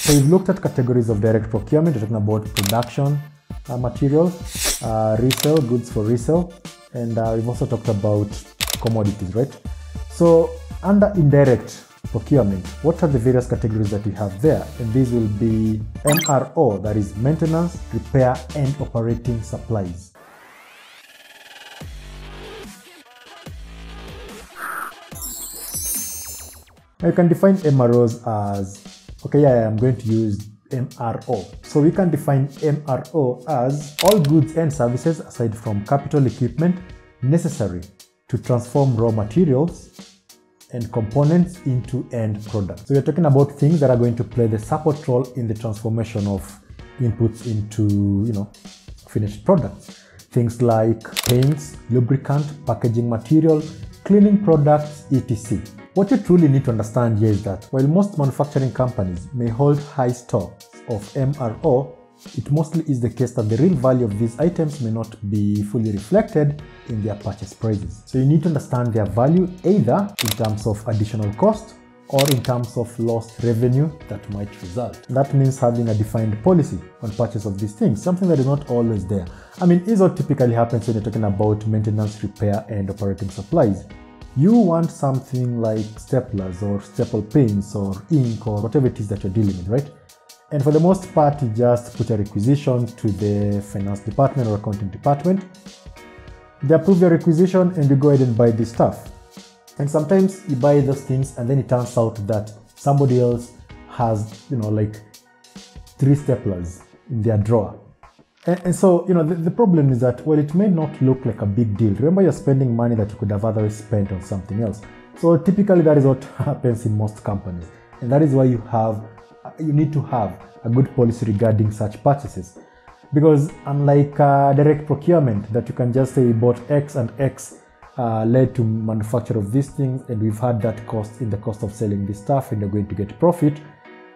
So we've looked at categories of direct procurement. We're talking about production materials, resale, goods for resale, and we've also talked about commodities, right? So under indirect procurement, what are the various categories that we have there? And these will be MRO, that is maintenance, repair, and operating supplies. Now you can define MROs as, I'm going to use MRO. So we can define MRO as all goods and services aside from capital equipment necessary to transform raw materials and components into end products. So we're talking about things that are going to play the support role in the transformation of inputs into, finished products. Things like paints, lubricant, packaging material, cleaning products, etc. What you truly need to understand here is that while most manufacturing companies may hold high stocks of MRO, it mostly is the case that the real value of these items may not be fully reflected in their purchase prices. So you need to understand their value either in terms of additional cost or in terms of lost revenue that might result. That means having a defined policy on purchase of these things, something that is not always there. Is what typically happens when you're talking about maintenance, repair, and operating supplies. You want something like staplers or staple pens or ink or whatever it is that you're dealing with, right? And for the most part, you just put a requisition to the finance department or accounting department. They approve your requisition and you go ahead and buy this stuff. And sometimes you buy those things and then it turns out that somebody else has, 3 staplers in their drawer. And so, the problem is that, it may not look like a big deal. Remember, you're spending money that you could have otherwise spent on something else. So typically that is what happens in most companies. And that is why you need to have a good policy regarding such purchases. Because unlike direct procurement, that you can just say we bought X and X led to manufacture of these things and we've had that cost in the cost of selling this stuff and you're going to get profit.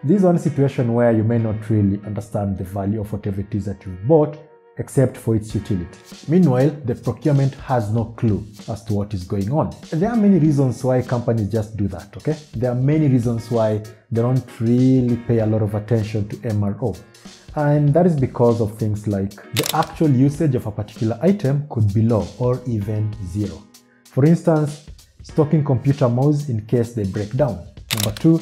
This is one situation where you may not really understand the value of whatever it is that you bought except for its utility. Meanwhile, the procurement has no clue as to what is going on. And there are many reasons why companies just do that, okay? There are many reasons why they don't really pay a lot of attention to MRO. And that is because of things like the actual usage of a particular item could be low or even zero. For instance, stocking computer mouse in case they break down. Number 2,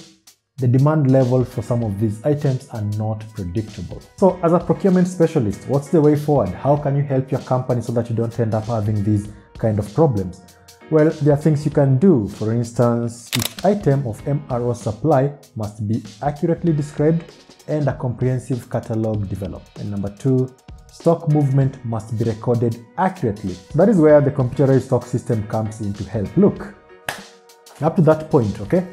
the demand level for some of these items are not predictable. So as a procurement specialist, what's the way forward? How can you help your company so that you don't end up having these kind of problems? Well, there are things you can do. For instance, each item of MRO supply must be accurately described and a comprehensive catalog developed. And number 2, stock movement must be recorded accurately. That is where the computerized stock system comes in to help. Look, up to that point, okay?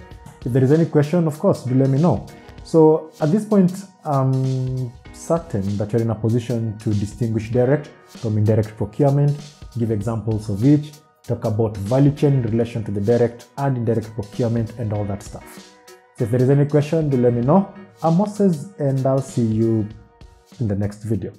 If there is any question, of course, do let me know. So at this point, I'm certain that you're in a position to distinguish direct from indirect procurement, give examples of each, talk about value chain in relation to the direct and indirect procurement and all that stuff. So if there is any question, do let me know. I'm Moses and I'll see you in the next video.